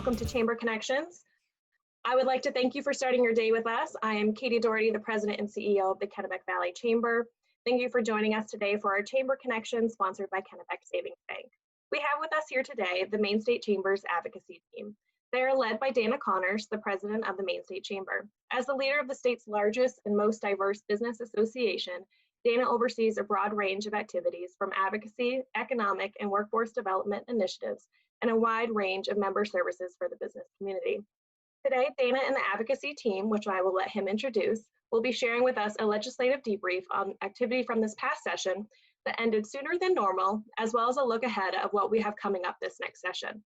welcome to Chamber Connections. I would like to thank you for starting your day with us. I am Katie Doherty, the President and CEO of the Kennebec Valley Chamber. Thank you for joining us today for our Chamber Connections sponsored by Kennebec Savings Bank. We have with us here today the Maine State Chamber's advocacy team. They are led by Dana Connors, the President of the Maine State Chamber. As the leader of the state's largest and most diverse business association, Dana oversees a broad range of activities from advocacy, economic, and workforce development initiatives, and a wide range of member services for the business community. Today, Dana and the advocacy team, which I will let him introduce, will be sharing with us a legislative debrief on activity from this past session that ended sooner than normal, as well as a look ahead of what we have coming up this next session.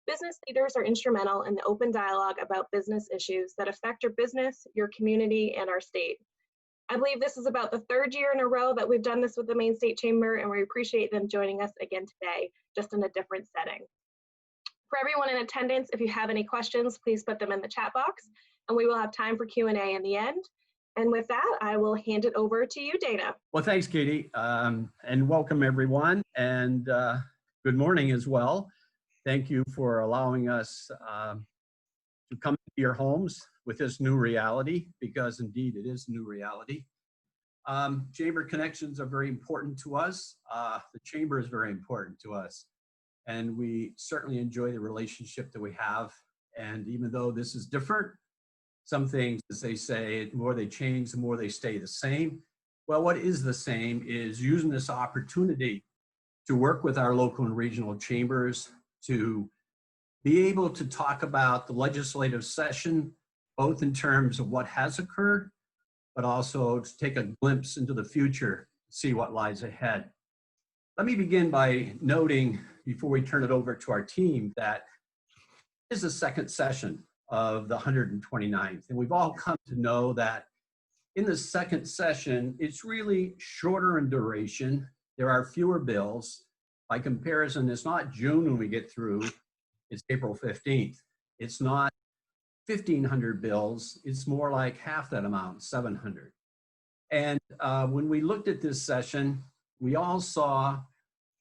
Business leaders are instrumental in the open dialogue about business issues that affect your business, your community, and our state. I believe this is about the third year in a row that we've done this with the Maine State Chamber, and we appreciate them joining us again today, just in a different setting. For everyone in attendance, if you have any questions, please put them in the chat box, and we will have time for Q&A in the end. And with that, I will hand it over to you, Dana. Well, thanks, Katie, and welcome everyone, and good morning as well. Thank you for allowing us to come to your homes with this new reality, because indeed it is new reality. Chamber connections are very important to us. The Chamber is very important to us. And we certainly enjoy the relationship that we have. And even though this is different, some things, as they say, the more they change, the more they stay the same. Well, what is the same is using this opportunity to work with our local and regional chambers to be able to talk about the legislative session, both in terms of what has occurred, but also to take a glimpse into the future, see what lies ahead. Let me begin by noting, before we turn it over to our team, that this is the second session of the 129th. And we've all come to know that in the second session, it's really shorter in duration. There are fewer bills. By comparison, it's not June when we get through, it's April 15th. It's not 1,500 bills, it's more like half that amount, 700. And when we looked at this session, we all saw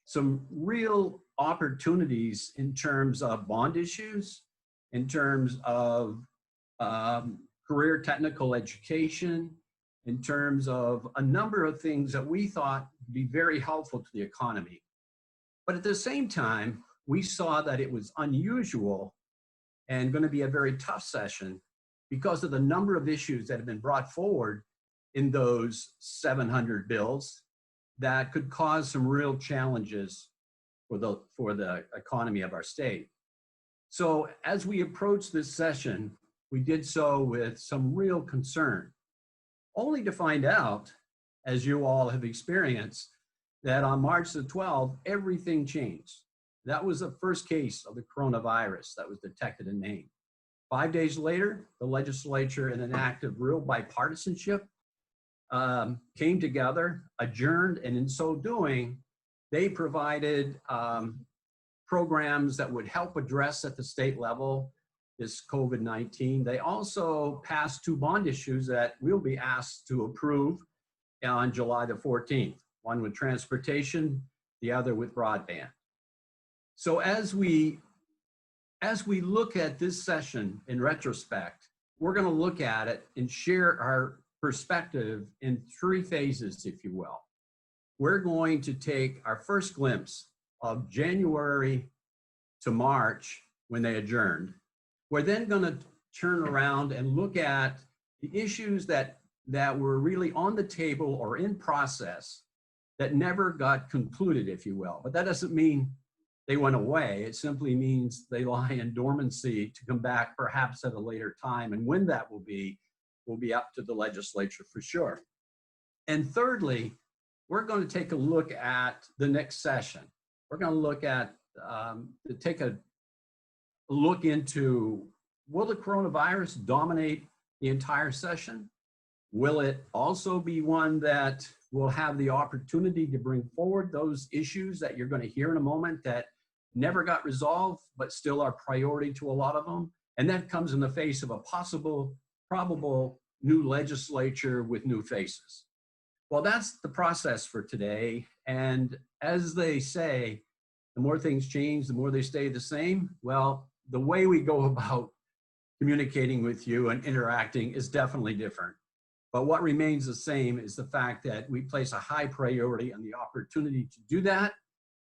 some real opportunities in terms of bond issues, in terms of career technical education, in terms of a number of things that we thought would be very helpful to the economy. But at the same time, we saw that it was unusual and going to be a very tough session because of the number of issues that have been brought forward in those 700 bills that could cause some real challenges for the economy of our state. So as we approached this session, we did so with some real concern, only to find out, as you all have experienced, that on March the 12th, everything changed. That was the first case of the coronavirus that was detected in Maine. 5 days later, the legislature, in an act of real bipartisanship, came together, adjourned, and in so doing, they provided programs that would help address at the state level this COVID-19. They also passed 2 bond issues that we'll be asked to approve on July the 14th, one with transportation, the other with broadband. So as we look at this session in retrospect, we're going to look at it and share our perspective in 3 phases, if you will. We're going to take our first glimpse of January to March when they adjourned. We're then going to turn around and look at the issues that were really on the table or in process that never got concluded, if you will. But that doesn't mean they went away. It simply means they lie in dormancy to come back perhaps at a later time. And when that will be up to the legislature for sure. And thirdly, we're going to take a look at the next session. We're going to look at, take a look into, will the coronavirus dominate the entire session? Will it also be one that will have the opportunity to bring forward those issues that you're going to hear in a moment that never got resolved, but still are priority to a lot of them? And that comes in the face of a possible, probable new legislature with new faces. Well, that's the process for today. And as they say, the more things change, the more they stay the same. Well, the way we go about communicating with you and interacting is definitely different. But what remains the same is the fact that we place a high priority on the opportunity to do that,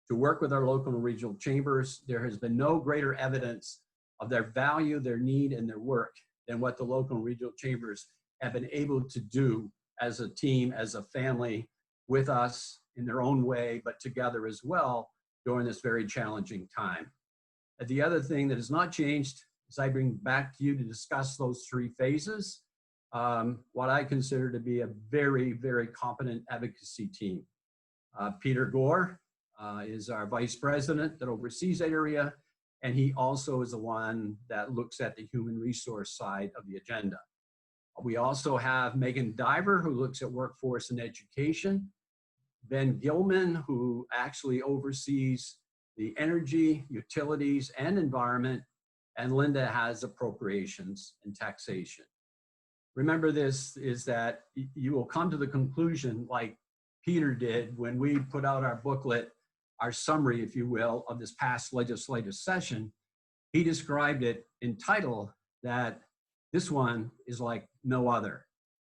to work with our local and regional chambers. There has been no greater evidence of their value, their need, and their work than what the local and regional chambers have been able to do as a team, as a family, with us in their own way, but together as well during this very challenging time. And the other thing that has not changed is I bring back to you to discuss those three phases, what I consider to be a very, very competent advocacy team. Peter Gore is our vice president that oversees that area, and he also is the one that looks at the human resource side of the agenda. We also have Megan Diver, who looks at workforce and education, Ben Gilman, who actually oversees the energy, utilities, and environment, and Linda has appropriations and taxation. Remember this is that you will come to the conclusion like Peter did when we put out our booklet, our summary, if you will, of this past legislative session. He described it in title that this one is like no other.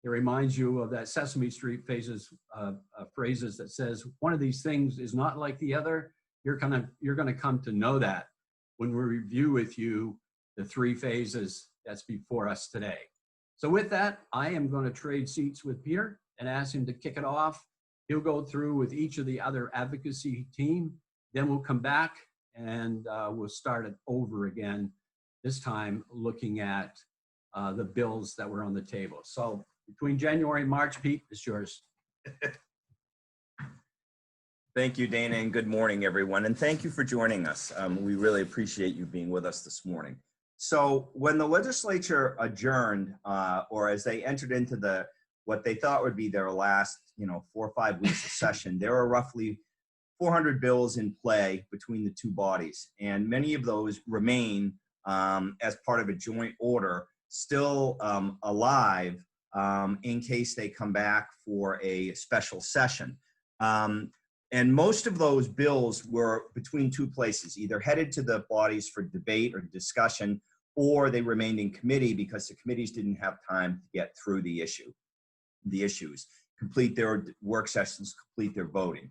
It reminds you of that Sesame Street phrases that says, one of these things is not like the other. You're gonna come to know that when we review with you the three phases that's before us today. So with that, I am going to trade seats with Peter and ask him to kick it off. He'll go through with each of the other advocacy team. Then we'll come back and we'll start it over again, this time looking at the bills that were on the table. So between January and March, Pete, it's yours. Thank you, Dana, and good morning, everyone. And thank you for joining us. We really appreciate you being with us this morning. So when the legislature adjourned, or as they entered into what they thought would be their last, 4 or 5 weeks of session, there were roughly 400 bills in play between the two bodies. And many of those remain as part of a joint order, still alive in case they come back for a special session. And most of those bills were between two places, either headed to the bodies for debate or discussion, or they remained in committee because the committees didn't have time to get through the issues, complete their work sessions, complete their voting.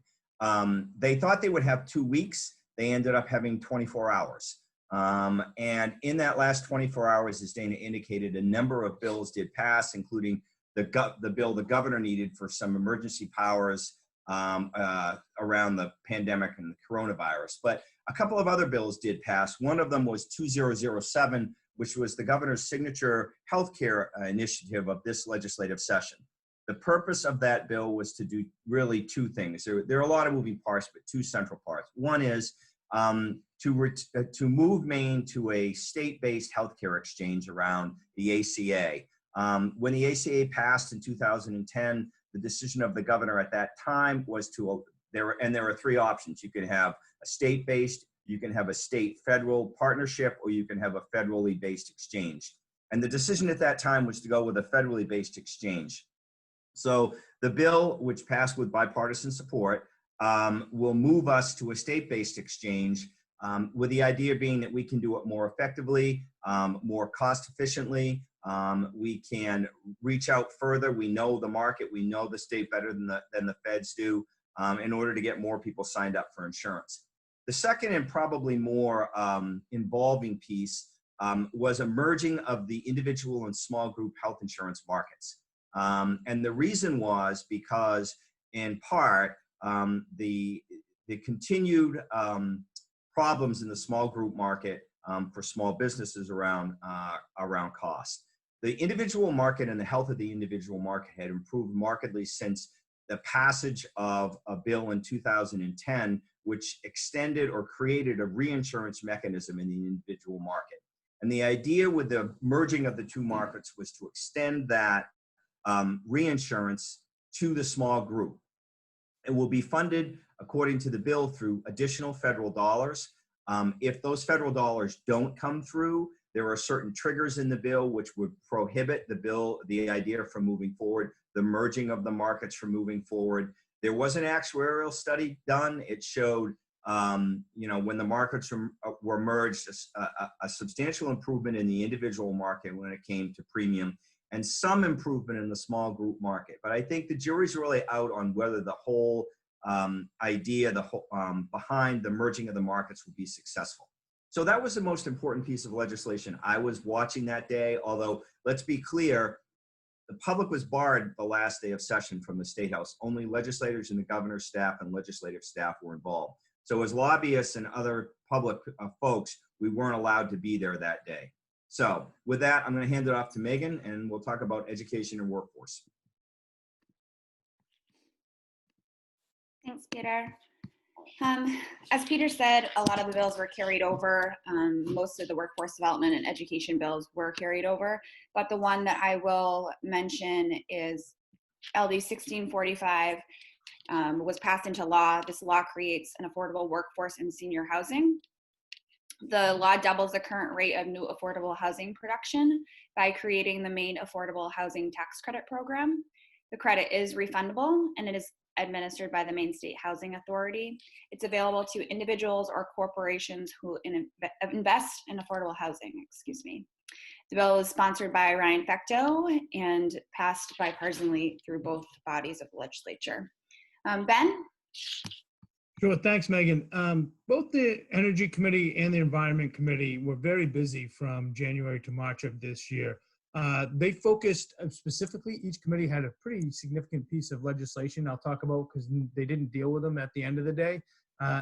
They thought they would have 2 weeks. They ended up having 24 hours. And in that last 24 hours, as Dana indicated, a number of bills did pass, including the bill the governor needed for some emergency powers around the pandemic and the coronavirus. But a couple of other bills did pass. One of them was 2007, which was the governor's signature healthcare initiative of this legislative session. The purpose of that bill was to do really two things. There are a lot of moving parts, but two central parts. One is to move Maine to a state-based healthcare exchange around the ACA. When the ACA passed in 2010, the decision of the governor at that time was there are three options. You can have a state-based, you can have a state-federal partnership, or you can have a federally based exchange. And the decision at that time was to go with a federally based exchange. So the bill, which passed with bipartisan support, will move us to a state-based exchange, with the idea being that we can do it more effectively, more cost efficiently. We can reach out further. We know the market. We know the state better than the feds do, in order to get more people signed up for insurance. The second and probably more involving piece was a merging of the individual and small group health insurance markets. And the reason was because, in part, the continued problems in the small group market for small businesses around cost. The individual market and the health of the individual market had improved markedly since the passage of a bill in 2010, which extended or created a reinsurance mechanism in the individual market. And the idea with the merging of the two markets was to extend that reinsurance to the small group. It will be funded, according to the bill, through additional federal dollars. If those federal dollars don't come through, there are certain triggers in the bill which would prohibit the idea from moving forward, the merging of the markets from moving forward. There was an actuarial study done. It showed You know, when the markets were merged, a substantial improvement in the individual market when it came to premium, and some improvement in the small group market. But I think the jury's really out on whether the whole idea behind the merging of the markets would be successful. So that was the most important piece of legislation I was watching that day, although let's be clear, the public was barred the last day of session from the State House. Only legislators and the governor's staff and legislative staff were involved. So as lobbyists and other public folks, we weren't allowed to be there that day. So with that, I'm going to hand it off to Megan, and we'll talk about education and workforce. Thanks, Peter. As Peter said, a lot of the bills were carried over. Most of the workforce development and education bills were carried over, but the one that I will mention is LD 1645 was passed into law. This law creates an affordable workforce in senior housing. The law doubles the current rate of new affordable housing production by creating the Maine Affordable Housing Tax Credit Program. The credit is refundable, and it is administered by the Maine State Housing Authority. It's available to individuals or corporations who invest in affordable housing, The bill is sponsored by Ryan Fecto and passed bipartisanly through both bodies of the legislature. Ben? Sure, thanks, Megan. Both the Energy Committee and the Environment Committee were very busy from January to March of this year. They focused specifically, each committee had a pretty significant piece of legislation I'll talk about because they didn't deal with them at the end of the day.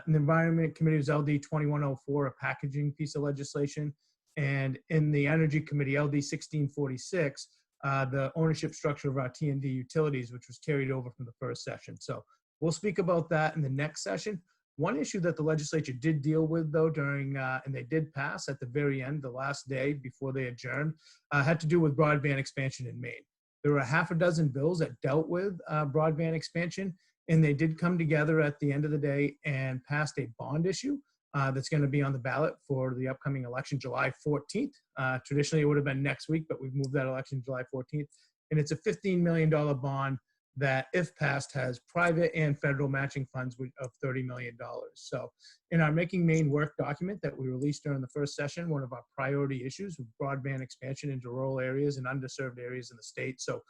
In the Environment Committee was LD 2104, a packaging piece of legislation. And in the Energy Committee, LD 1646, the ownership structure of our T&D utilities, which was carried over from the first session. So we'll speak about that in the next session. One issue that the legislature did deal with, though, during, and they did pass at the very end, the last day before they adjourned, had to do with broadband expansion in Maine. There were half a dozen bills that dealt with broadband expansion, and they did come together at the end of the day and passed a bond issue that's going to be on the ballot for the upcoming election, July 14th. Traditionally, it would have been next week, but we've moved that election to July 14th. And it's a $15 million bond that, if passed, has private and federal matching funds of $30 million. So in our Making Maine Work document that we released during the first session, one of our priority issues was broadband expansion into rural areas and underserved areas in the state. So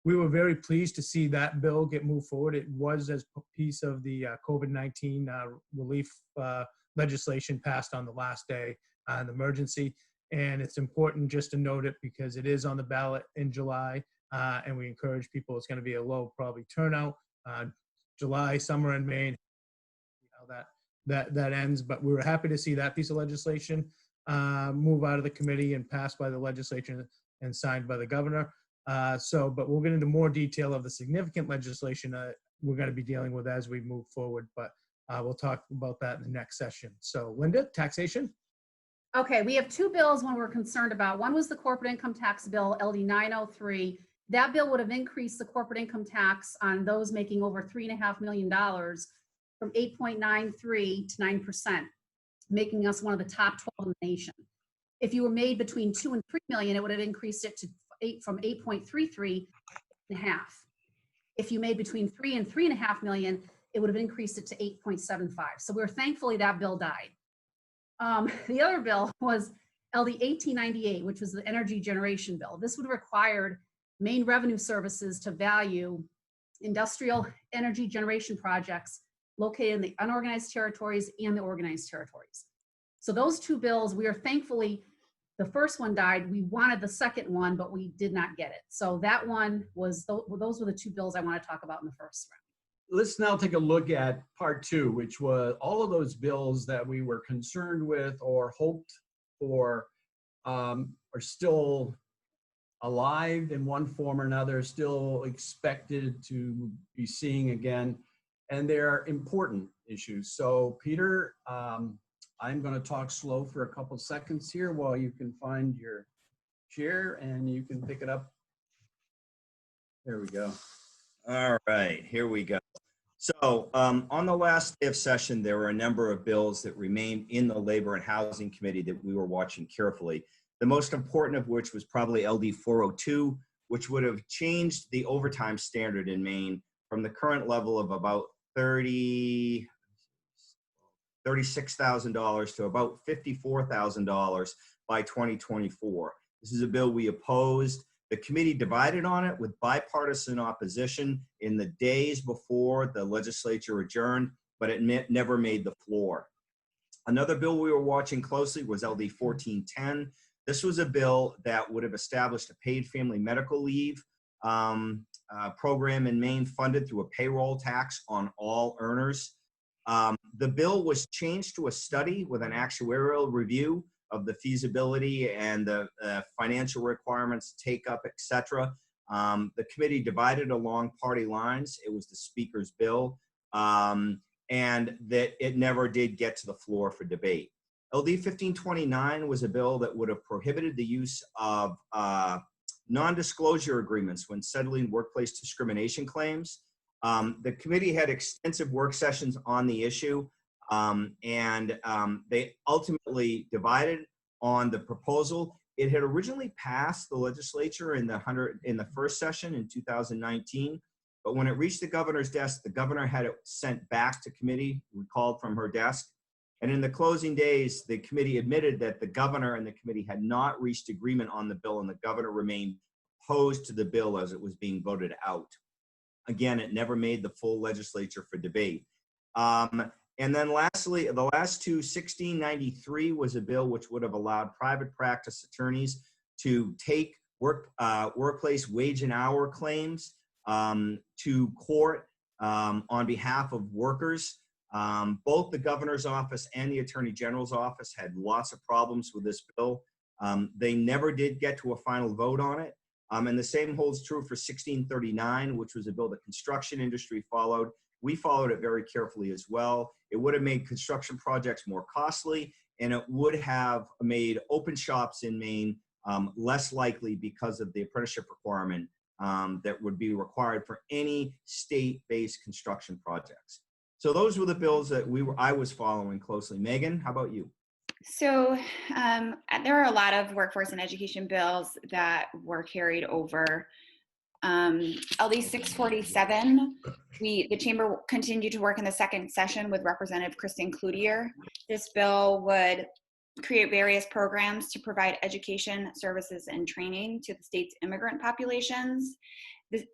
we were very pleased to see that bill get moved forward. It was as a piece of the COVID-19 relief legislation passed on the last day, an emergency. And it's important just to note it because it is on the ballot in July. And we encourage people, it's going to be a low probably turnout. July, summer in Maine, how that ends. But we were happy to see that piece of legislation move out of the committee and passed by the legislature and signed by the governor. But we'll get into more detail of the significant legislation we're going to be dealing with as we move forward. But we'll talk about that in the next session. So Linda, taxation. Okay, we have two bills one we're concerned about. One was the corporate income tax bill, LD 903. That bill would have increased the corporate income tax on those making over $3.5 million from 8.93 to 9%, making us one of the top 12 in the nation. If you were made between 2 and 3 million, it would have increased it to from 8.33 and a half. If you made between 3 and 3.5 million, it would have increased it to 8.75. So we're thankfully that bill died. The other bill was LD 1898, which was the energy generation bill. This would have required Maine Revenue Services to value industrial energy generation projects located in the unorganized territories and the organized territories. So those two bills, we are thankfully, the first one died. We wanted the second one, but we did not get it. So that one was, those were the two bills I want to talk about in the first round. Let's now take a look at part two, which was all of those bills that we were concerned with or hoped for are still alive in one form or another, still expected to be seeing again, and they're important issues. So Peter, I'm going to talk slow for a couple seconds here while you can find your chair and you can pick it up. There we go. All right, here we go. So on the last day of session, there were a number of bills that remained in the Labor and Housing Committee that we were watching carefully. The most important of which was probably LD 402, which would have changed the overtime standard in Maine from the current level of about 30 $36,000 to about $54,000 by 2024. This is a bill we opposed. The committee divided on it with bipartisan opposition in the days before the legislature adjourned, but it never made the floor. Another bill we were watching closely was LD 1410. This was a bill that would have established a paid family medical leave program in Maine funded through a payroll tax on all earners. The bill was changed to a study with an actuarial review of the feasibility and the financial requirements, take up, etc. The committee divided along party lines. It was the speaker's bill, and that it never did get to the floor for debate. LD 1529 was a bill that would have prohibited the use of non-disclosure agreements when settling workplace discrimination claims. The committee had extensive work sessions on the issue, and they ultimately divided on the proposal. It had originally passed the legislature in the first session in 2019, but when it reached the governor's desk, the governor had it sent back to committee, recalled from her desk. And in the closing days, the committee admitted that the governor and the committee had not reached agreement on the bill, and the governor remained opposed to the bill as it was being voted out. Again, it never made the full legislature for debate. And then lastly, the last two, 1693 was a bill which would have allowed private practice attorneys to take workplace wage and hour claims to court on behalf of workers. Both the governor's office and the attorney general's office had lots of problems with this bill. They never did get to a final vote on it. And the same holds true for 1639, which was a bill the construction industry followed. We followed it very carefully as well. It would have made construction projects more costly, and it would have made open shops in Maine less likely because of the apprenticeship requirement that would be required for any state-based construction projects. So those were the bills that I was following closely. Megan, how about you? So there are a lot of workforce and education bills that were carried over. LD 647, the chamber continued to work in the second session with Representative Kristen Cloutier. This bill would create various programs to provide education, services, and training to the state's immigrant populations. This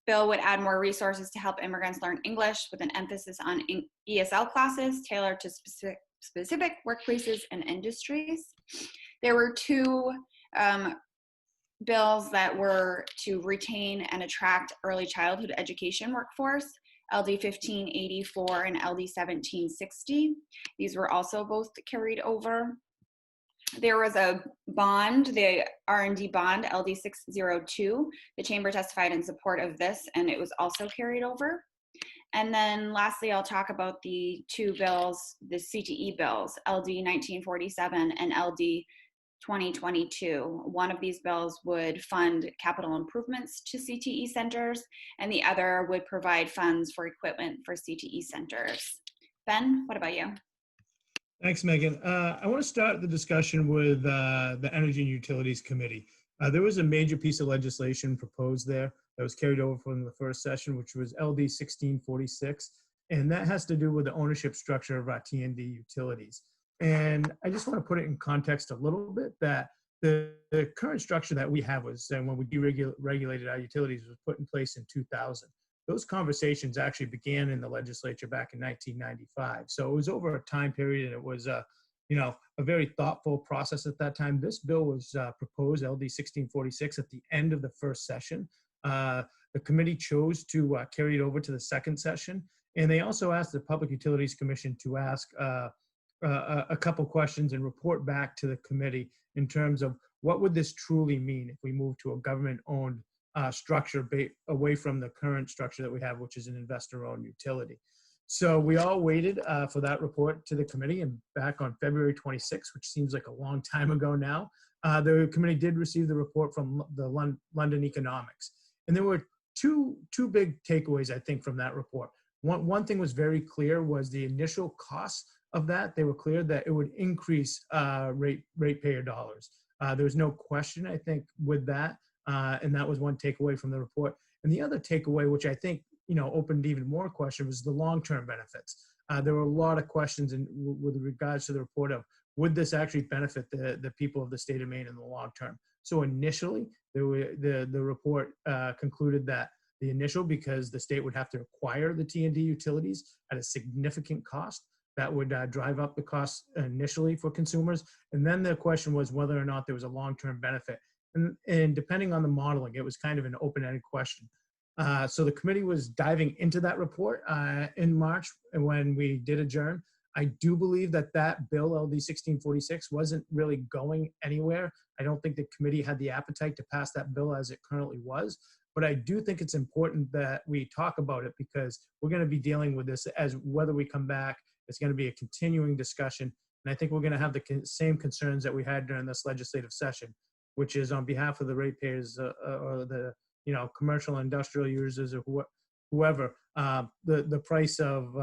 bill would add more resources to help immigrants learn English with an emphasis on ESL classes tailored to specific workplaces and industries. There were two bills that were to retain and attract early childhood education workforce, LD 1584 and LD 1760. These were also both carried over. There was a bond, the R&D bond, LD 602. The chamber testified in support of this, and it was also carried over. And then lastly, I'll talk about the two bills, the CTE bills, LD 1947 and LD 2022. One of these bills would fund capital improvements to CTE centers, and the other would provide funds for equipment for CTE centers. Ben, what about you? Thanks, Megan. I want to start the discussion with the Energy and Utilities Committee. There was a major piece of legislation proposed there that was carried over from the first session, which was LD 1646, and that has to do with the ownership structure of our T&D utilities. And I just want to put it in context a little bit that the current structure that we have was when we deregulated our utilities was put in place in 2000. Those conversations actually began in the legislature back in 1995. So it was over a time period, and it was a very thoughtful process at that time. This bill was proposed, LD 1646, at the end of the first session. The committee chose to carry it over to the second session, and they also asked the Public Utilities Commission to ask a couple questions and report back to the committee in terms of what would this truly mean if we move to a government-owned structure away from the current structure that we have, which is an investor-owned utility. So we all waited for that report to the committee, and back on February 26th, which seems like a long time ago now, the committee did receive the report from the London Economics. And there were two big takeaways, I think, from that report. One thing was very clear was the initial costs of that. They were clear that it would increase ratepayer dollars. There was no question, I think, with that. And that was one takeaway from the report. And the other takeaway, which I think opened even more question, was the long-term benefits. there were a lot of questions with regards to the report of, would this actually benefit the people of the state of Maine in the long term? So initially, the report concluded that the initial, because the state would have to acquire the T&D utilities at a significant cost, that would drive up the cost initially for consumers. And then the question was whether or not there was a long-term benefit. And depending on the modeling, it was kind of an open-ended question. So the committee was diving into that report in March when we did adjourn. I do believe that bill, LD 1646, wasn't really going anywhere. I don't think the committee had the appetite to pass that bill as it currently was. But I do think it's important that we talk about it, because we're going to be dealing with this as whether we come back. It's going to be a continuing discussion. And I think we're going to have the same concerns that we had during this legislative session, which is on behalf of the ratepayers or the commercial and industrial users or whoever, the price of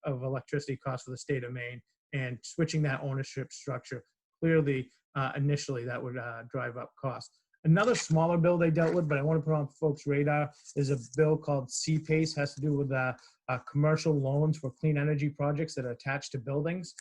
electricity costs for the state of Maine, and switching that ownership structure. Clearly, initially, that would drive up costs. Another smaller bill they dealt with, but I want to put on folks' radar, is a bill called CPACE, has to do with commercial loans for clean energy projects that are attached to buildings.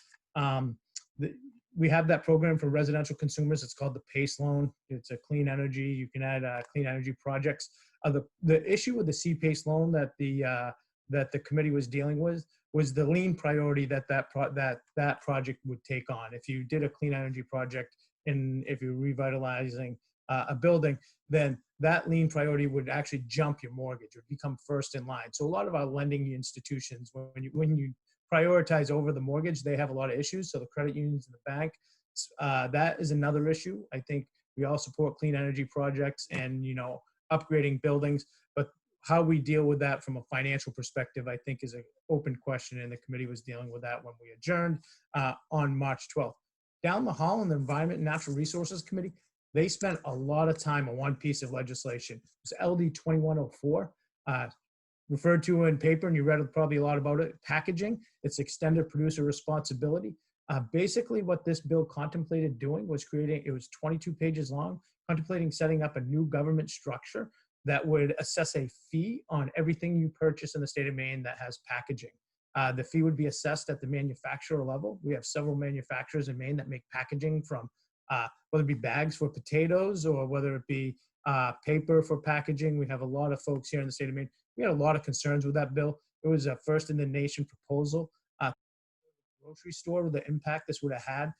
We have that program for residential consumers. It's called the PACE loan. It's a clean energy. You can add clean energy projects. The issue with the CPACE loan that the committee was dealing with was the lien priority that project would take on. If you did a clean energy project and if you're revitalizing a building, then that lien priority would actually jump your mortgage. It would become first in line. So a lot of our lending institutions, when you prioritize over the mortgage, they have a lot of issues. So the credit unions and the bank, that is another issue. I think we all support clean energy projects and upgrading buildings, but how we deal with that from a financial perspective, I think, is an open question, and the committee was dealing with that when we adjourned on March 12th. Down the hall in the Environment and Natural Resources Committee, they spent a lot of time on one piece of legislation. It was LD 2104, referred to in paper, and you read probably a lot about it, packaging. It's extended producer responsibility. Basically, what this bill contemplated doing was it was 22 pages long, contemplating setting up a new government structure that would assess a fee on everything you purchase in the state of Maine that has packaging. The fee would be assessed at the manufacturer level. We have several manufacturers in Maine that make packaging from whether it be bags for potatoes or whether it be paper for packaging. We have a lot of folks here in the state of Maine. We had a lot of concerns with that bill. It was a first in the nation proposal. Grocery store, with the impact this would have had.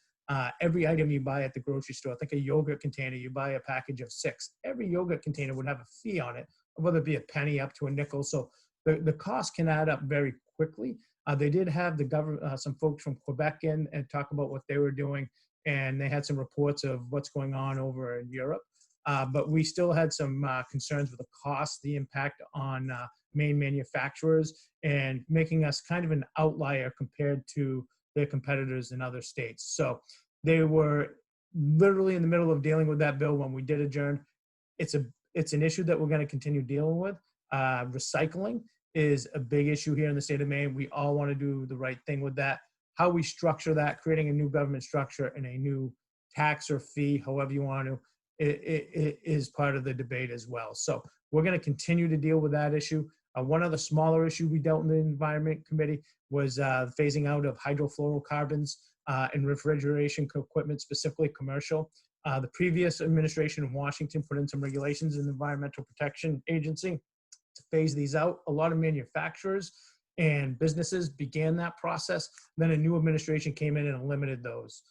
Every item you buy at the grocery store, think a yogurt container, you buy a package of 6. Every yogurt container would have a fee on it, whether it be a penny up to a nickel. So the cost can add up very quickly. They did have the government, some folks from Quebec in and talk about what they were doing, and they had some reports of what's going on over in Europe. But we still had some concerns with the cost, the impact on Maine manufacturers, and making us kind of an outlier compared to their competitors in other states. So they were literally in the middle of dealing with that bill when we did adjourn. It's an issue that we're going to continue dealing with. Recycling is a big issue here in the state of Maine. We all want to do the right thing with that. How we structure that, creating a new government structure and a new tax or fee, however you want to, it is part of the debate as well. So we're going to continue to deal with that issue. One other smaller issue we dealt in the Environment Committee was phasing out of hydrofluorocarbons in refrigeration equipment, specifically commercial. The previous administration in Washington put in some regulations in the Environmental Protection Agency to phase these out. A lot of manufacturers and businesses began that process. Then a new administration came in and eliminated those.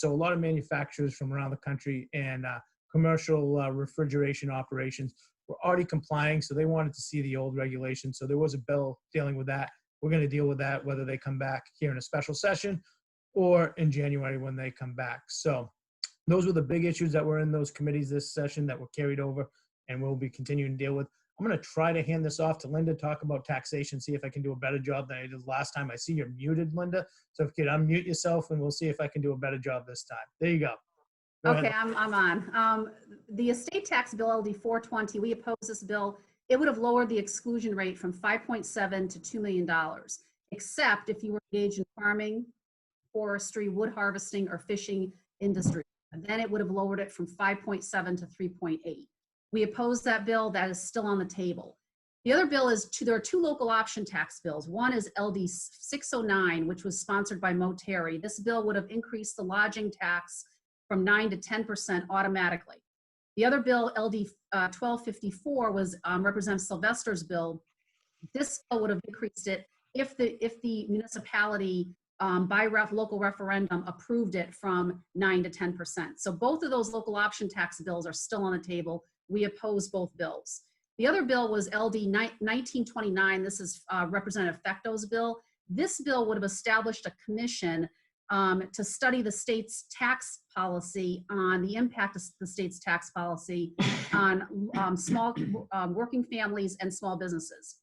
So a lot of manufacturers from around the country and commercial refrigeration operations were already complying, so they wanted to see the old regulations. So there was a bill dealing with that. We're going to deal with that, whether they come back here in a special session or in January when they come back. So those were the big issues that were in those committees this session that were carried over, and we'll be continuing to deal with. I'm going to try to hand this off to Linda, talk about taxation, see if I can do a better job than I did last time. I see you're muted, Linda. So if you could unmute yourself, and we'll see if I can do a better job this time. There you go. Okay, I'm on. The estate tax bill, LD 420, we opposed this bill. It would have lowered the exclusion rate from 5.7 to $2 million, except if you were engaged in farming, forestry, wood harvesting, or fishing industry. And then it would have lowered it from 5.7 to 3.8. We opposed that bill. That is still on the table. The other bill is there are two local option tax bills. One is LD 609, which was sponsored by Mo Terry. This bill would have increased the lodging tax from 9 to 10% automatically. The other bill, LD 1254, was Representative Sylvester's bill. This bill would have increased it if the municipality by local referendum approved it from 9 to 10%. So both of those local option tax bills are still on the table. We oppose both bills. The other bill was LD 1929. This is Representative Fecto's bill. This bill would have established a commission to study the state's tax policy on the impact of the state's tax policy on small working families and small businesses.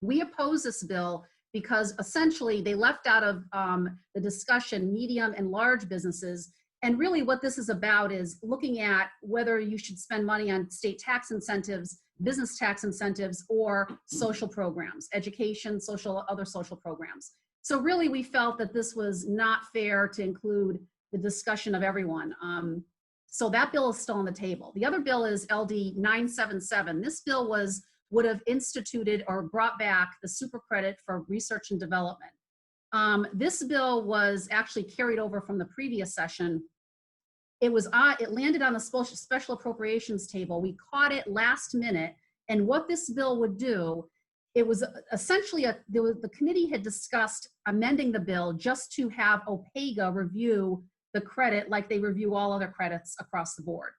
We oppose this bill because essentially they left out of the discussion medium and large businesses. And really what this is about is looking at whether you should spend money on state tax incentives, business tax incentives, or social programs, education, other social programs. So really we felt that this was not fair to include the discussion of everyone. So that bill is still on the table. The other bill is LD 977. This bill would have instituted or brought back the super credit for research and development. This bill was actually carried over from the previous session. It landed on the special appropriations table. We caught it last minute. And what this bill would do, it was essentially, the committee had discussed amending the bill just to have OPEGA review the credit like they review all other credits across the board.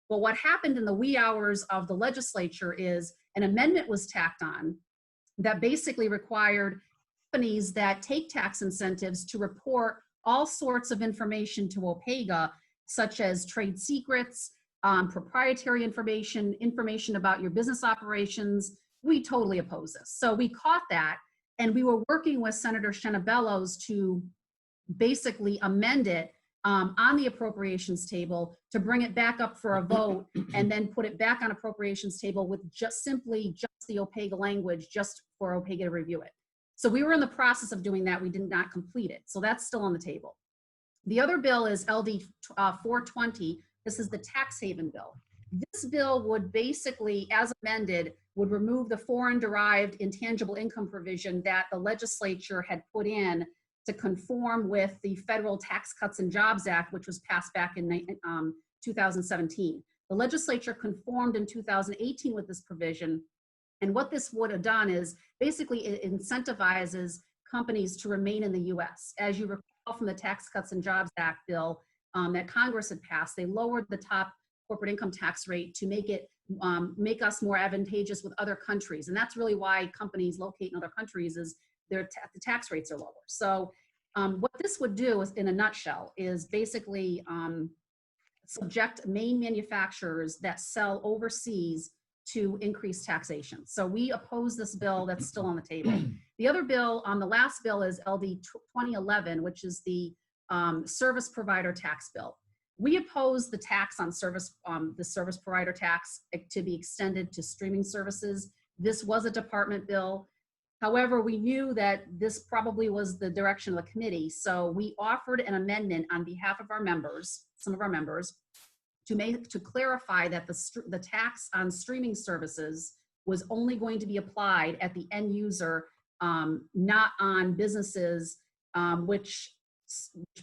But what happened in the wee hours of the legislature is an amendment was tacked on that basically required companies that take tax incentives to report all sorts of information to OPEGA, such as trade secrets, proprietary information about your business operations. We totally oppose this. So we caught that, and we were working with Senator Shenabellos to basically amend it on the appropriations table to bring it back up for a vote and then put it back on appropriations table with just the OPEGA language, just for OPEGA to review it. So we were in the process of doing that. We did not complete it. So that's still on the table. The other bill is LD 420. This is the tax haven bill. This bill would basically, as amended, would remove the foreign derived intangible income provision that the legislature had put in to conform with the Federal Tax Cuts and Jobs Act, which was passed back in 2017. The legislature conformed in 2018 with this provision. And what this would have done is basically it incentivizes companies to remain in the US. As you recall from the Tax Cuts and Jobs Act bill that Congress had passed, they lowered the top corporate income tax rate to make it make us more advantageous with other countries. And that's really why companies locate in other countries is the tax rates are lower. So what this would do is, in a nutshell, is basically subject Maine manufacturers that sell overseas to increased taxation. So we oppose this bill. That's still on the table. The other bill, the last bill is LD 2011, which is the service provider tax bill. We oppose the tax on the service provider tax to be extended to streaming services. This was a department bill. However, we knew that this probably was the direction of the committee. So we offered an amendment on behalf of our members, some of our members, to clarify that the tax on streaming services was only going to be applied at the end user, not on businesses which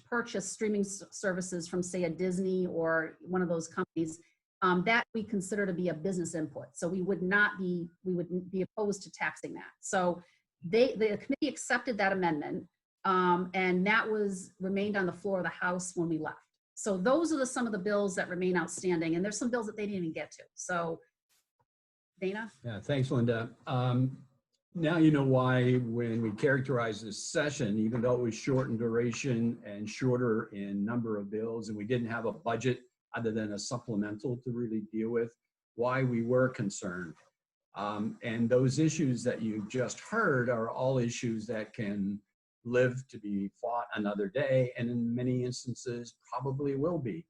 purchase streaming services from, say, a Disney or one of those companies that we consider to be a business input. So we would be opposed to taxing that. So the committee accepted that amendment, and that remained on the floor of the House when we left. So those are some of the bills that remain outstanding, and there's some bills that they didn't even get to. So, Dana? Yeah, thanks, Linda. Now you know why when we characterize this session, even though it was short in duration and shorter in number of bills, and we didn't have a budget other than a supplemental to really deal with, why we were concerned. And those issues that you just heard are all issues that can live to be fought another day, and in many instances probably will be.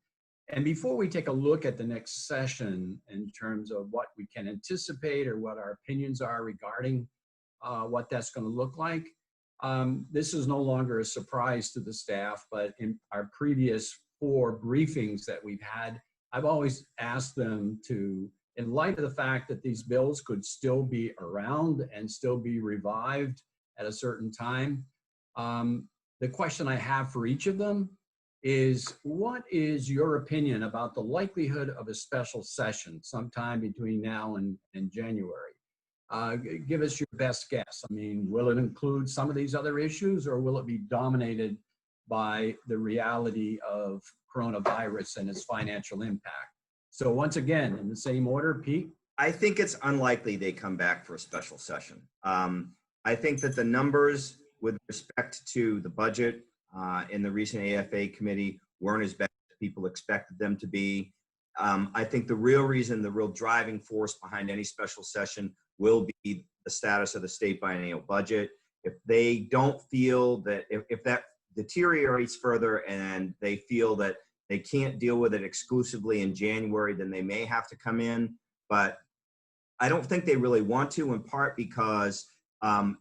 And before we take a look at the next session in terms of what we can anticipate or what our opinions are regarding what that's going to look like, this is no longer a surprise to the staff, but in our previous 4 briefings that we've had, I've always asked them to in light of the fact that these bills could still be around and still be revived at a certain time, the question I have for each of them is, what is your opinion about the likelihood of a special session sometime between now and January? Give us your best guess. I mean, will it include some of these other issues, or will it be dominated by the reality of coronavirus and its financial impact? So once again, in the same order, Pete? I think it's unlikely they come back for a special session. I think that the numbers with respect to the budget in the recent AFA committee weren't as bad as people expected them to be. I think the real reason, the real driving force behind any special session will be the status of the state biennial budget. If they don't feel that, if that deteriorates further and they feel that they can't deal with it exclusively in January, then they may have to come in. But I don't think they really want to, in part because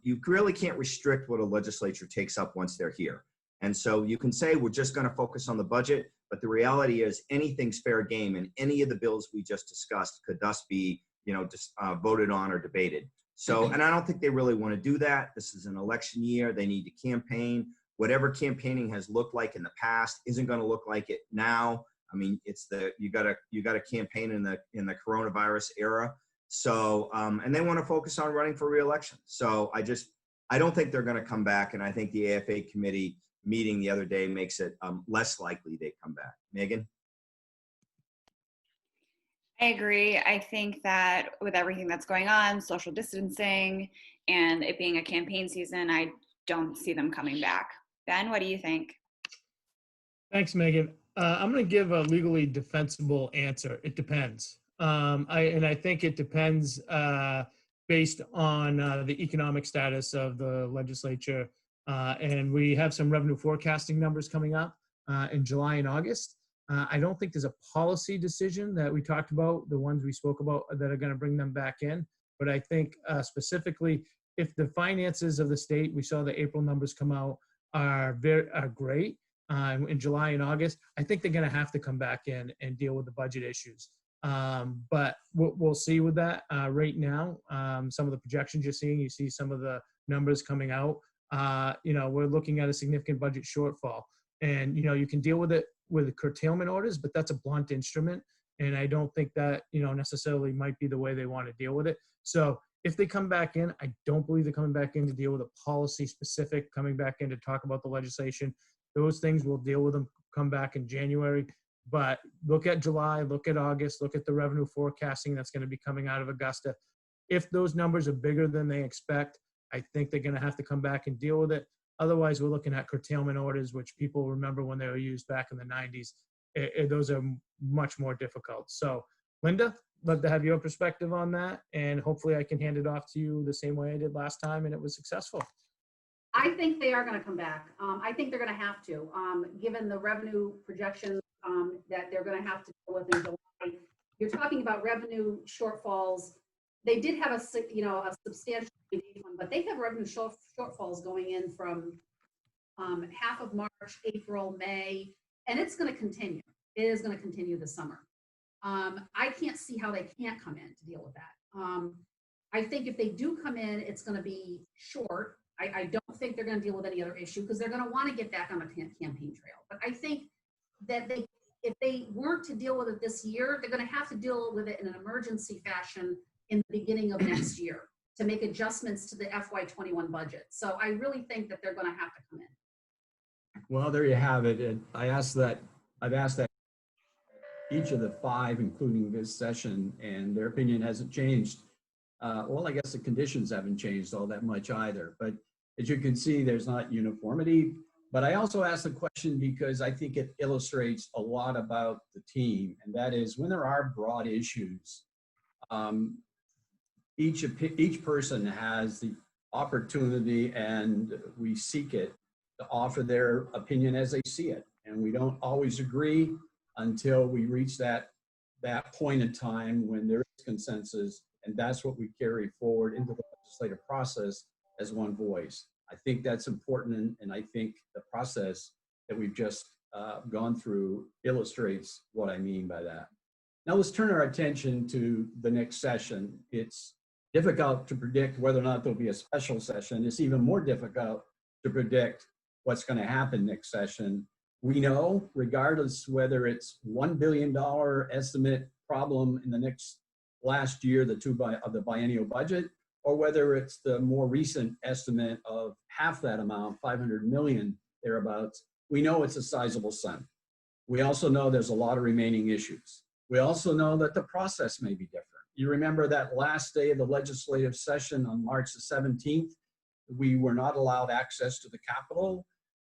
you really can't restrict what a legislature takes up once they're here. And so you can say we're just going to focus on the budget, but the reality is anything's fair game, and any of the bills we just discussed could thus be, just voted on or debated. So, and I don't think they really want to do that. This is an election year. They need to campaign. Whatever campaigning has looked like in the past isn't going to look like it now. I mean, it's you got to campaign in the coronavirus era. So, and they want to focus on running for re-election. So I don't think they're going to come back. And I think the AFA committee meeting the other day makes it less likely they come back. Megan? I agree. I think that with everything that's going on, social distancing, and it being a campaign season, I don't see them coming back. Ben, what do you think? Thanks, Megan. I'm going to give a legally defensible answer. It depends. I think it depends based on the economic status of the legislature. And we have some revenue forecasting numbers coming up in July and August. I don't think there's a policy decision that we talked about, the ones we spoke about, that are going to bring them back in. But I think specifically, if the finances of the state, we saw the April numbers come out, are great in July and August, I think they're going to have to come back in and deal with the budget issues. But we'll see with that right now. Some of the projections you're seeing, you see some of the numbers coming out. We're looking at a significant budget shortfall. And, you can deal with it with curtailment orders, but that's a blunt instrument. And I don't think that, necessarily might be the way they want to deal with it. So if they come back in, I don't believe they're coming back in to deal with a policy specific, coming back in to talk about the legislation. Those things we'll deal with them, come back in January. But look at July, look at August, look at the revenue forecasting that's going to be coming out of Augusta. If those numbers are bigger than they expect, I think they're going to have to come back and deal with it. Otherwise, we're looking at curtailment orders, which people remember when they were used back in the 90s. Those are much more difficult. So, Linda, love to have your perspective on that. And hopefully I can hand it off to you the same way I did last time and it was successful. I think they are going to come back. I think they're going to have to, given the revenue projections that they're going to have to deal with in July. You're talking about revenue shortfalls. They did have a substantial one, but they have revenue shortfalls going in from half of March, April, May, and it's going to continue. It is going to continue this summer. I can't see how they can't come in to deal with that. I think if they do come in, it's going to be short. I don't think they're going to deal with any other issue because they're going to want to get back on the campaign trail. But I think that if they weren't to deal with it this year, they're going to have to deal with it in an emergency fashion in the beginning of next year to make adjustments to the FY21 budget. So I really think that they're going to have to come in. Well, there you have it. And I've asked that each of the five, including this session, and their opinion hasn't changed. Well, I guess the conditions haven't changed all that much either. But as you can see, there's not uniformity. But I also asked the question because I think it illustrates a lot about the team, and that is when there are broad issues, each person has the opportunity, and we seek it, to offer their opinion as they see it. And we don't always agree until we reach that point in time when there is consensus, and that's what we carry forward into the legislative process as one voice. I think that's important, and I think the process that we've just gone through illustrates what I mean by that. Now let's turn our attention to the next session. It's difficult to predict whether or not there'll be a special session. It's even more difficult to predict what's going to happen next session. We know, regardless whether it's $1 billion estimate problem in the last year, of the biennial budget, or whether it's the more recent estimate of half that amount, 500 million thereabouts, we know it's a sizable sum. We also know there's a lot of remaining issues. We also know that the process may be different. You remember that last day of the legislative session on March the 17th, we were not allowed access to the Capitol.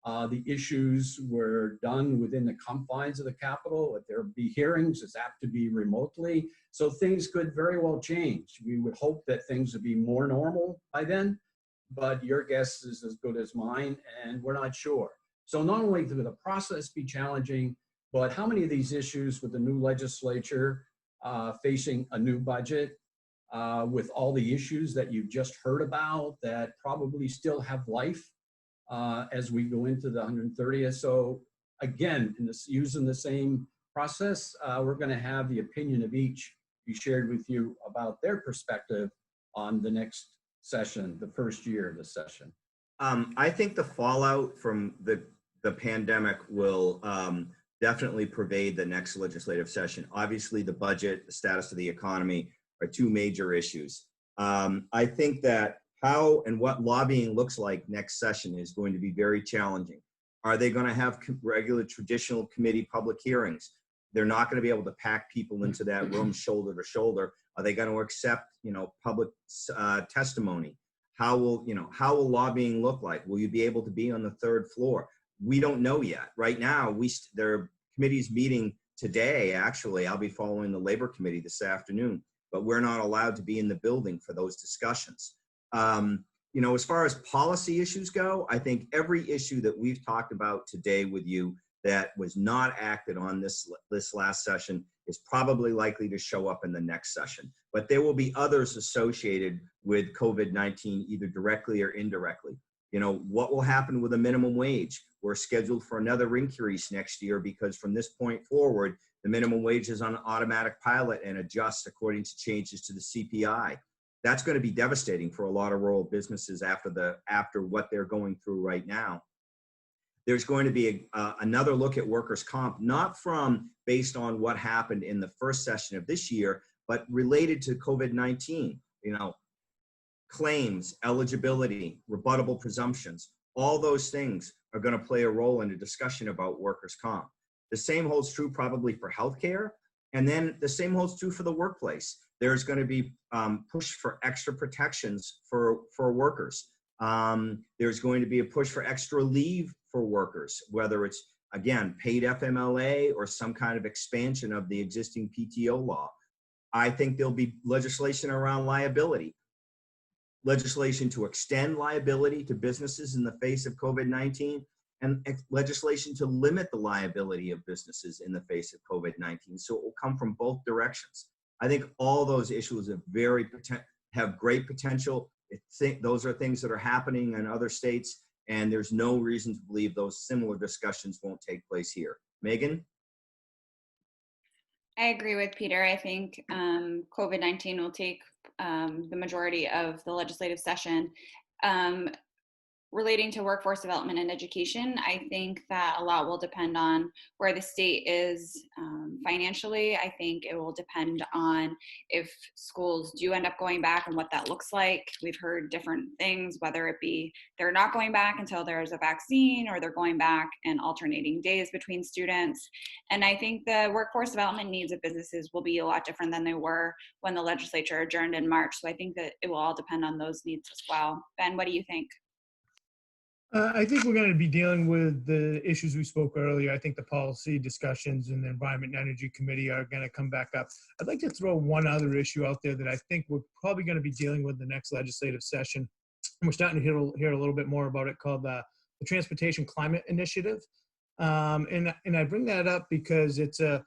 The issues were done within the confines of the Capitol. If there be hearings, it's apt to be remotely. So things could very well change. We would hope that things would be more normal by then, but your guess is as good as mine, and we're not sure. So not only will the process be challenging, but how many of these issues with the new legislature facing a new budget, with all the issues that you've just heard about that probably still have life as we go into the 130th. So again, using the same process, we're going to have the opinion of each be shared with you about their perspective on the next session, the first year of the session. I think the fallout from the pandemic will definitely pervade the next legislative session. Obviously, the budget, the status of the economy are two major issues. I think that how and what lobbying looks like next session is going to be very challenging. Are they going to have regular traditional committee public hearings? They're not going to be able to pack people into that room shoulder to shoulder. Are they going to accept, public testimony? How will lobbying look like? Will you be able to be on the third floor? We don't know yet. Right now, there are committees meeting today. Actually, I'll be following the Labor Committee this afternoon, but we're not allowed to be in the building for those discussions. As far as policy issues go, I think every issue that we've talked about today with you that was not acted on this last session is probably likely to show up in the next session. But there will be others associated with COVID-19, either directly or indirectly. What will happen with a minimum wage? We're scheduled for another increase next year because from this point forward, the minimum wage is on automatic pilot and adjusts according to changes to the CPI. That's going to be devastating for a lot of rural businesses after what they're going through right now. There's going to be another look at workers' comp, not based on what happened in the first session of this year, but related to COVID-19. Claims, eligibility, rebuttable presumptions, all those things are going to play a role in a discussion about workers' comp. The same holds true probably for healthcare, and then the same holds true for the workplace. There's going to be push for extra protections for workers. There's going to be a push for extra leave for workers, whether it's, again, paid FMLA or some kind of expansion of the existing PTO law. I think there'll be legislation around liability, legislation to extend liability to businesses in the face of COVID-19, and legislation to limit the liability of businesses in the face of COVID-19. So it will come from both directions. I think all those issues have great potential. I think those are things that are happening in other states, and there's no reason to believe those similar discussions won't take place here. Megan? I agree with Peter. I think COVID-19 will take the majority of the legislative session. Relating to workforce development and education, I think that a lot will depend on where the state is financially. I think it will depend on if schools do end up going back and what that looks like. We've heard different things, whether it be they're not going back until there's a vaccine, or they're going back and alternating days between students. And I think the workforce development needs of businesses will be a lot different than they were when the legislature adjourned in March. So I think that it will all depend on those needs as well. Ben, what do you think? I think we're going to be dealing with the issues we spoke earlier. I think the policy discussions in the Environment and Energy Committee are going to come back up. I'd like to throw one other issue out there that I think we're probably going to be dealing with the next legislative session. And we're starting to hear a little bit more about it, called the Transportation Climate Initiative. And I bring that up because it's a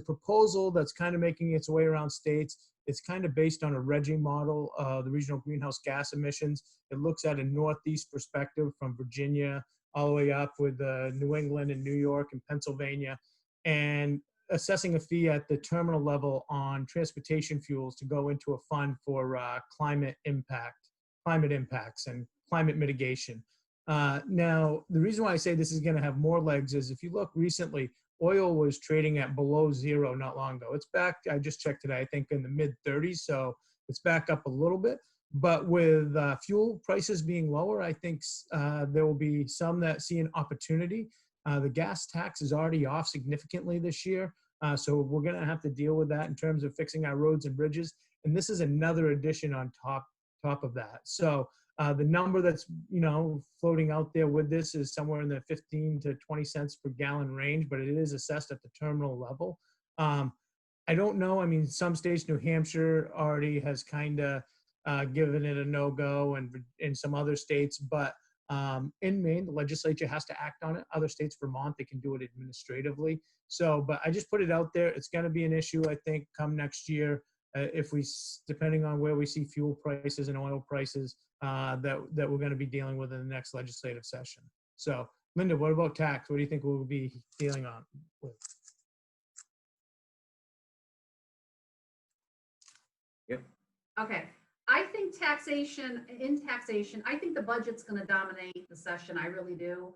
proposal that's kind of making its way around states. It's kind of based on a RGGI model, the regional greenhouse gas emissions. It looks at a Northeast perspective from Virginia all the way up with New England and New York and Pennsylvania. And assessing a fee at the terminal level on transportation fuels to go into a fund for climate impacts and climate mitigation. Now, the reason why I say this is going to have more legs is if you look recently, oil was trading at below zero not long ago. It's back, I just checked today, I think in the mid 30s, so it's back up a little bit. But with fuel prices being lower, I think there will be some that see an opportunity. The gas tax is already off significantly this year, so we're going to have to deal with that in terms of fixing our roads and bridges. And this is another addition on top of that. So the number that's floating out there with this is somewhere in the 15 to 20 cents per gallon range, but it is assessed at the terminal level. I don't know. I mean, some states, New Hampshire already has kind of given it a no-go, and in some other states, but in Maine, the legislature has to act on it. Other states, Vermont, they can do it administratively. So, but I just put it out there. It's going to be an issue, I think, come next year. Depending on where we see fuel prices and oil prices, that we're going to be dealing with in the next legislative session. So, Linda, what about tax? What do you think we'll be dealing on with? Yep. Okay, I think taxation, I think the budget's going to dominate the session. I really do.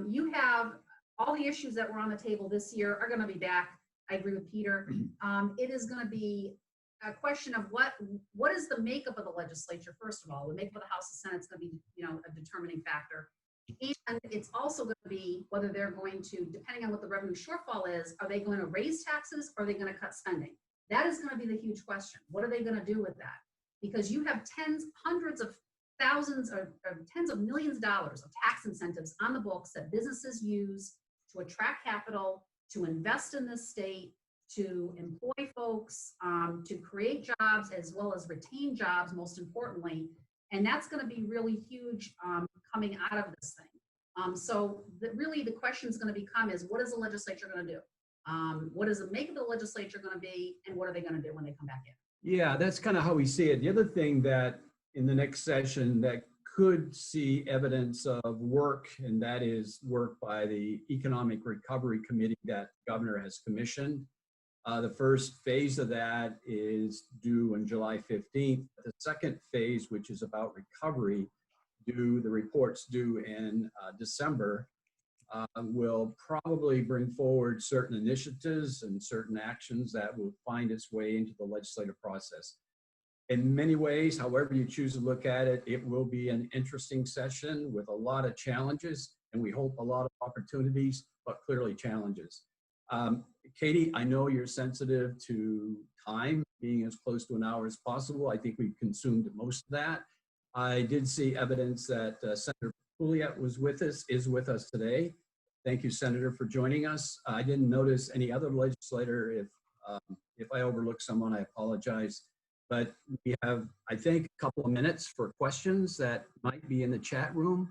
You have all the issues that were on the table this year are going to be back. I agree with Peter. It is going to be a question of what is the makeup of the legislature. First of all, the makeup of the House and Senate is going to be, a determining factor. And it's also going to be whether they're going to, depending on what the revenue shortfall is, are they going to raise taxes or are they going to cut spending? That is going to be the huge question. What are they going to do with that? Because you have hundreds of thousands or tens of millions of dollars of tax incentives on the books that businesses use to attract capital, to invest in this state, to employ folks, to create jobs as well as retain jobs, most importantly. And that's going to be really huge coming out of this thing. So really the question is going to become is, what is the legislature going to do? What is the makeup of the legislature going to be, and what are they going to do when they come back in? Yeah, that's kind of how we see it. The other thing that in the next session that could see evidence of work, and that is work by the Economic Recovery Committee that the governor has commissioned. The first phase of that is due on July 15th. The second phase, which is about recovery, the reports due in December, will probably bring forward certain initiatives and certain actions that will find its way into the legislative process. In many ways, however you choose to look at it, it will be an interesting session with a lot of challenges, and we hope a lot of opportunities, but clearly challenges. Katie, I know you're sensitive to time, being as close to an hour as possible. I think we've consumed most of that. I did see evidence that Senator Pouliot is with us today. Thank you, Senator, for joining us. I didn't notice any other legislator. If I overlook someone, I apologize. But we have, I think, a couple of minutes for questions that might be in the chat room.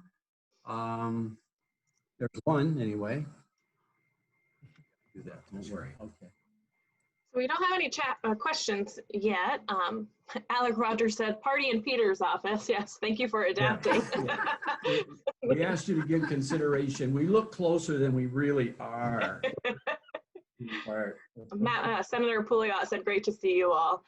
There's one anyway. Do that, don't worry. Okay. So we don't have any chat questions yet. Alec Rogers said, party in Peter's office. Yes, thank you for adapting. Yeah. We asked you to give consideration. We look closer than we really are. Senator Pouliot said, great to see you all.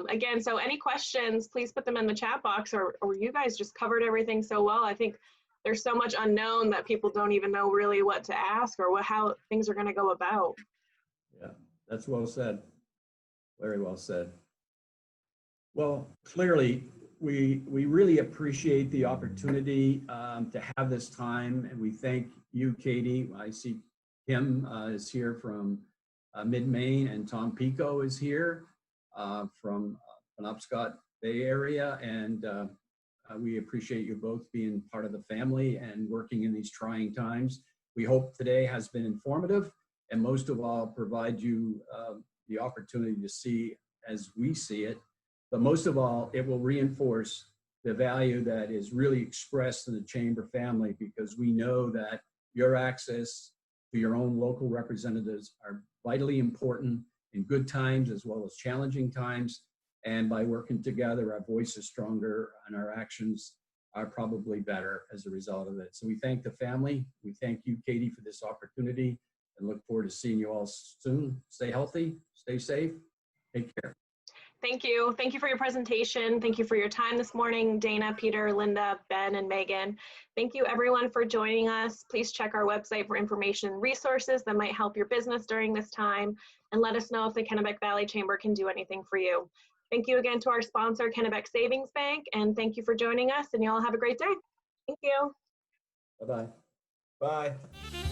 Again, so any questions, please put them in the chat box, or you guys just covered everything so well. I think there's so much unknown that people don't even know really what to ask or how things are going to go about. Yeah, that's well said. Very well said. Well, clearly, we really appreciate the opportunity to have this time, and we thank you, Katie. I see Kim is here from Mid-Maine, and Tom Pico is here from Penobscot Bay Area, and we appreciate you both being part of the family and working in these trying times. We hope today has been informative, and most of all, provide you the opportunity to see as we see it. But most of all, it will reinforce the value that is really expressed in the Chamber family, because we know that your access to your own local representatives are vitally important in good times as well as challenging times. And by working together, our voice is stronger and our actions are probably better as a result of it. So we thank the family. We thank you, Katie, for this opportunity, and look forward to seeing you all soon. Stay healthy, stay safe, take care. Thank you. Thank you for your presentation. Thank you for your time this morning, Dana, Peter, Linda, Ben, and Megan. Thank you everyone for joining us. Please check our website for information and resources that might help your business during this time, and let us know if the Kennebec Valley Chamber can do anything for you. Thank you again to our sponsor, Kennebec Savings Bank, and thank you for joining us, and you all have a great day. Thank you. Bye-bye. Bye.